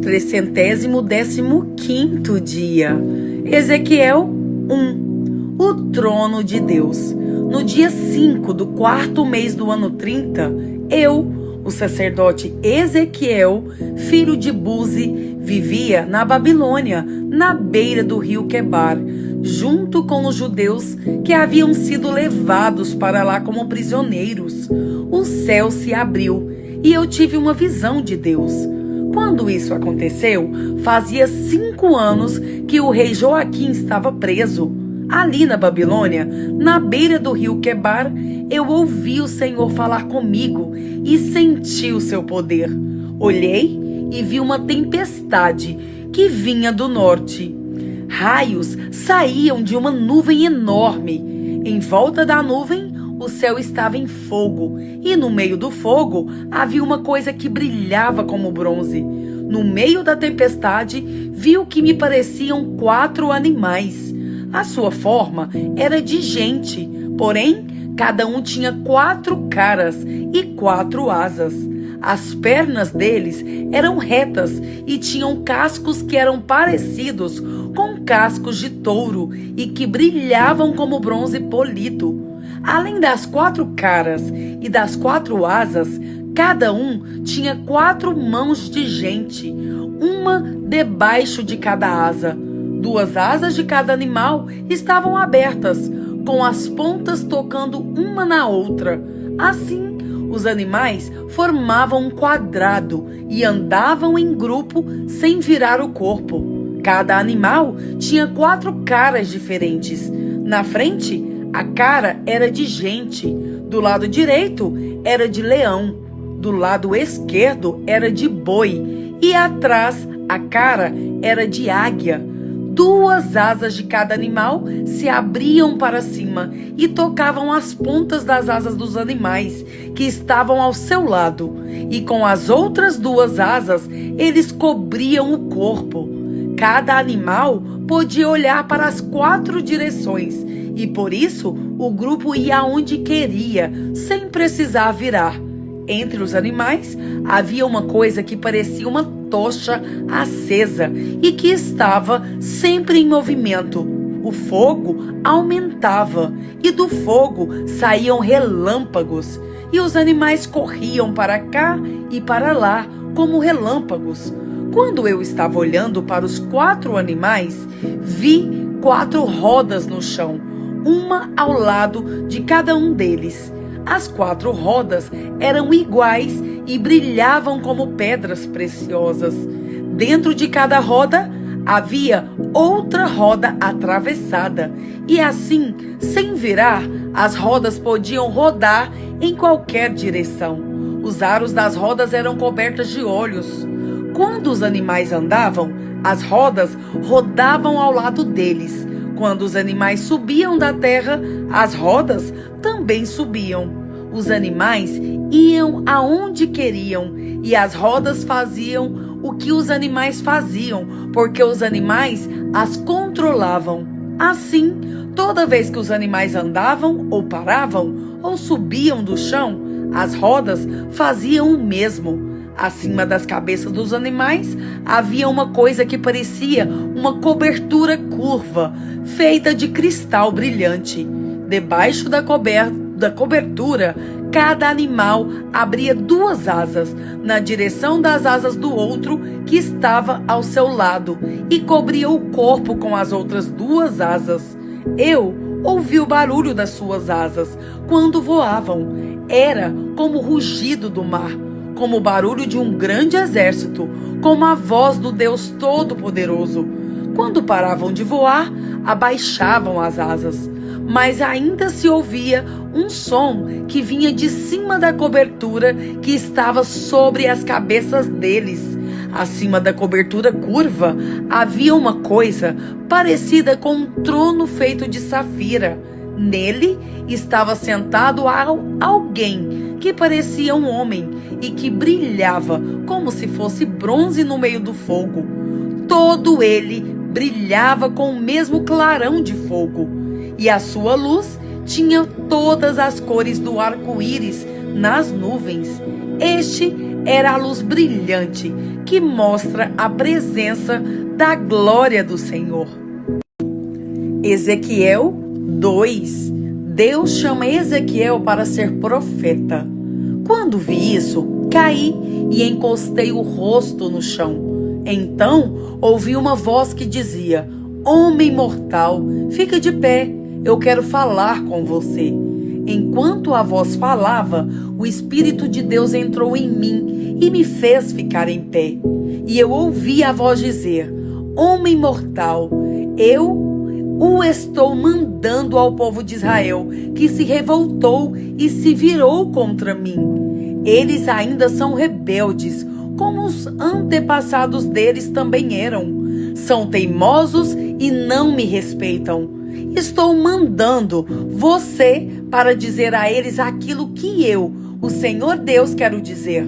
315º dia. Ezequiel 1. O trono de Deus. No dia 5 do 4º mês do ano 30, eu, o sacerdote Ezequiel, filho de Buzi, vivia na Babilônia, na beira do rio Quebar, junto com os judeus que haviam sido levados para lá como prisioneiros. O céu se abriu e eu tive uma visão de Deus. Quando isso aconteceu, fazia 5 anos que o rei Joaquim estava preso. Ali na Babilônia, na beira do rio Quebar, eu ouvi o Senhor falar comigo e senti o seu poder. Olhei e vi uma tempestade que vinha do norte. Raios saíam de uma nuvem enorme. Em volta da nuvem, o céu estava em fogo, e no meio do fogo havia uma coisa que brilhava como bronze. No meio da tempestade, vi o que me pareciam 4 animais. A sua forma era de gente, porém, cada um tinha 4 caras e 4 asas. As pernas deles eram retas e tinham cascos que eram parecidos com cascos de touro e que brilhavam como bronze polido. Além das 4 caras e das 4 asas, cada um tinha 4 mãos de gente, uma debaixo de cada asa. 2 asas de cada animal estavam abertas, com as pontas tocando uma na outra. Assim, os animais formavam um quadrado e andavam em grupo sem virar o corpo. Cada animal tinha 4 caras diferentes. Na frente, a cara era de gente. Do lado direito, era de leão. Do lado esquerdo, era de boi. E atrás, a cara era de águia. 2 asas de cada animal se abriam para cima e tocavam as pontas das asas dos animais que estavam ao seu lado. E com as outras 2 asas, eles cobriam o corpo. Cada animal podia olhar para as 4 direções e, por isso, o grupo ia aonde queria, sem precisar virar. Entre os animais, havia uma coisa que parecia uma tocha acesa e que estava sempre em movimento. O fogo aumentava e do fogo saíam relâmpagos e os animais corriam para cá e para lá como relâmpagos. Quando eu estava olhando para os 4 animais, vi 4 rodas no chão, uma ao lado de cada um deles. As 4 rodas eram iguais e brilhavam como pedras preciosas. Dentro de cada roda havia outra roda atravessada. E assim, sem virar, as rodas podiam rodar em qualquer direção. Os aros das rodas eram cobertas de olhos. Quando os animais andavam, as rodas rodavam ao lado deles. Quando os animais subiam da terra, as rodas também subiam. Os animais iam aonde queriam e as rodas faziam o que os animais faziam, porque os animais as controlavam. Assim, toda vez que os animais andavam ou paravam ou subiam do chão, as rodas faziam o mesmo. Acima das cabeças dos animais havia uma coisa que parecia uma cobertura curva, feita de cristal brilhante. Debaixo da cobertura, cada animal abria 2 asas na direção das asas do outro que estava ao seu lado e cobria o corpo com as outras 2 asas. Eu ouvi o barulho das suas asas quando voavam. Era como o rugido do mar, como o barulho de um grande exército, como a voz do Deus Todo-Poderoso. Quando paravam de voar, abaixavam as asas, mas ainda se ouvia um som que vinha de cima da cobertura que estava sobre as cabeças deles. Acima da cobertura curva, havia uma coisa parecida com um trono feito de safira. Nele estava sentado alguém que parecia um homem e que brilhava como se fosse bronze no meio do fogo. Todo ele brilhava com o mesmo clarão de fogo, e a sua luz tinha todas as cores do arco-íris nas nuvens. Este era a luz brilhante que mostra a presença da glória do Senhor. Ezequiel 2. Deus chama Ezequiel para ser profeta. Quando vi isso, caí e encostei o rosto no chão. Então ouvi uma voz que dizia: Homem mortal, fica de pé, eu quero falar com você. Enquanto a voz falava, o Espírito de Deus entrou em mim e me fez ficar em pé. E eu ouvi a voz dizer: Homem mortal, eu o estou mandando ao povo de Israel, que se revoltou e se virou contra mim. Eles ainda são rebeldes, como os antepassados deles também eram. São teimosos e não me respeitam. Estou mandando você para dizer a eles aquilo que eu, o Senhor Deus, quero dizer.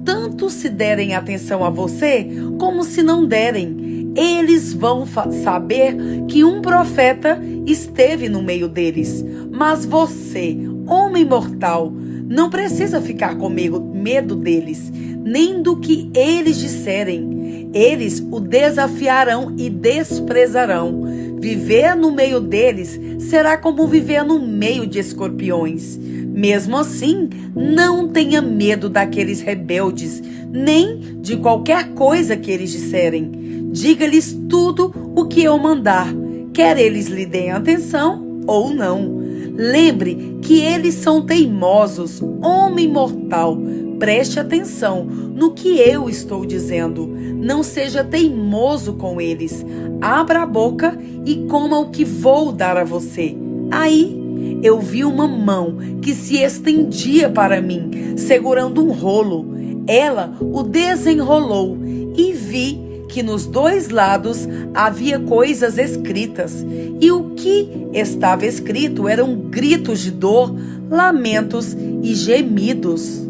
Tanto se derem atenção a você, como se não derem. Eles vão saber que um profeta esteve no meio deles. Mas você, homem mortal, não precisa ficar com medo deles, nem do que eles disserem. Eles o desafiarão e desprezarão. Viver no meio deles será como viver no meio de escorpiões. Mesmo assim, não tenha medo daqueles rebeldes, nem de qualquer coisa que eles disserem. Diga-lhes tudo o que eu mandar, quer eles lhe deem atenção ou não. Lembre que eles são teimosos, homem mortal. Preste atenção no que eu estou dizendo. Não seja teimoso com eles. Abra a boca e coma o que vou dar a você. Aí eu vi uma mão que se estendia para mim, segurando um rolo. Ela o desenrolou e vi que nos dois lados havia coisas escritas. E o que estava escrito eram gritos de dor, lamentos e gemidos.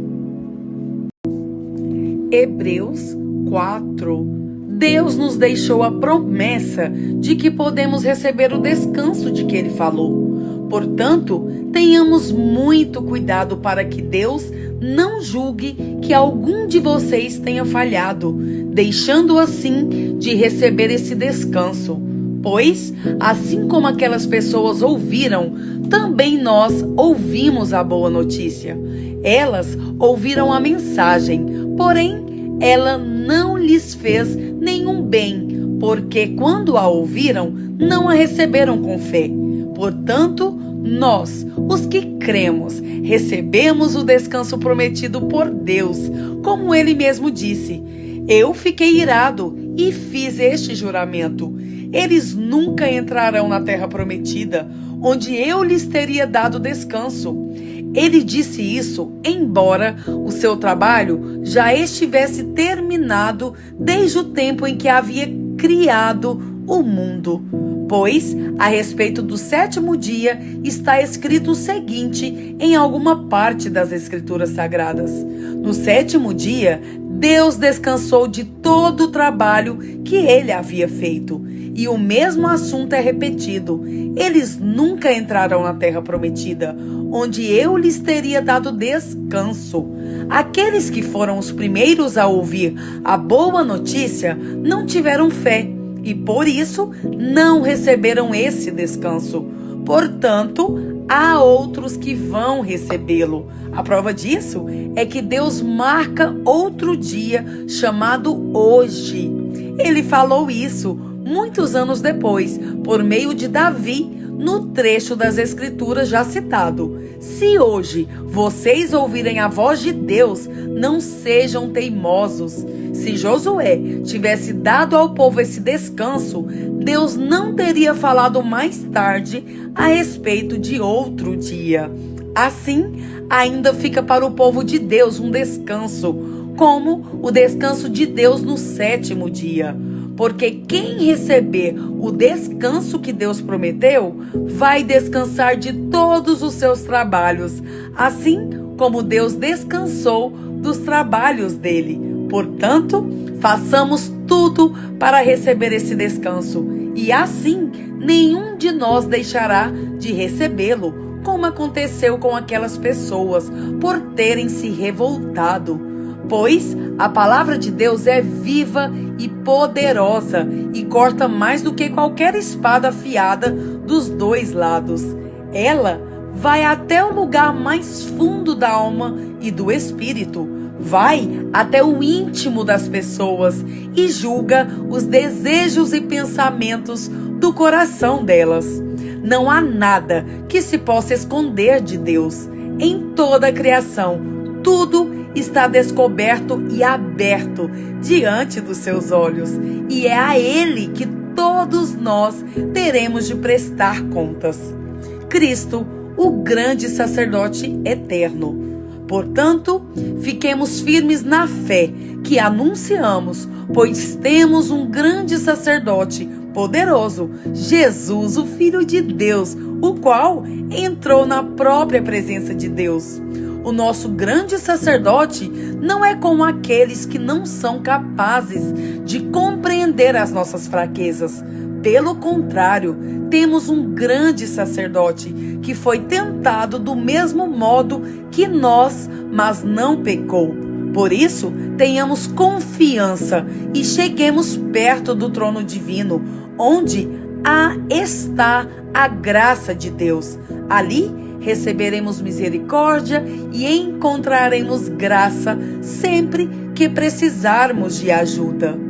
Hebreus 4. Deus nos deixou a promessa de que podemos receber o descanso de que Ele falou. Portanto, tenhamos muito cuidado para que Deus não julgue que algum de vocês tenha falhado, deixando assim de receber esse descanso. Pois, assim como aquelas pessoas ouviram, também nós ouvimos a boa notícia. Elas ouviram a mensagem, porém, ela não lhes fez nenhum bem, porque quando a ouviram, não a receberam com fé. Portanto, nós, os que cremos, recebemos o descanso prometido por Deus, como Ele mesmo disse: Eu fiquei irado e fiz este juramento. Eles nunca entrarão na terra prometida, onde eu lhes teria dado descanso. Ele disse isso, embora o seu trabalho já estivesse terminado desde o tempo em que havia criado o mundo. Pois, a respeito do sétimo dia, está escrito o seguinte em alguma parte das Escrituras Sagradas: No sétimo dia, Deus descansou de todo o trabalho que ele havia feito. E o mesmo assunto é repetido. Eles nunca entrarão na terra prometida, onde eu lhes teria dado descanso. Aqueles que foram os primeiros a ouvir a boa notícia não tiveram fé e, por isso, não receberam esse descanso. Portanto, há outros que vão recebê-lo. A prova disso é que Deus marca outro dia chamado hoje. Ele falou isso muitos anos depois, por meio de Davi, no trecho das Escrituras já citado: Se hoje vocês ouvirem a voz de Deus, não sejam teimosos. Se Josué tivesse dado ao povo esse descanso, Deus não teria falado mais tarde a respeito de outro dia. Assim, ainda fica para o povo de Deus um descanso, como o descanso de Deus no sétimo dia. Porque quem receber o descanso que Deus prometeu, vai descansar de todos os seus trabalhos, assim como Deus descansou dos trabalhos dele. Portanto, façamos tudo para receber esse descanso, e assim nenhum de nós deixará de recebê-lo, como aconteceu com aquelas pessoas por terem se revoltado. Pois a palavra de Deus é viva e poderosa e corta mais do que qualquer espada afiada dos dois lados. Ela vai até o lugar mais fundo da alma e do espírito, vai até o íntimo das pessoas e julga os desejos e pensamentos do coração delas. Não há nada que se possa esconder de Deus. Em toda a criação, tudo está descoberto e aberto diante dos seus olhos, e é a Ele que todos nós teremos de prestar contas. Cristo, o grande sacerdote eterno. Portanto, fiquemos firmes na fé que anunciamos, pois temos um grande sacerdote poderoso, Jesus, o Filho de Deus, o qual entrou na própria presença de Deus. O nosso grande sacerdote não é como aqueles que não são capazes de compreender as nossas fraquezas. Pelo contrário, temos um grande sacerdote que foi tentado do mesmo modo que nós, mas não pecou. Por isso, tenhamos confiança e cheguemos perto do trono divino, onde está a graça de Deus. Ali receberemos misericórdia e encontraremos graça sempre que precisarmos de ajuda.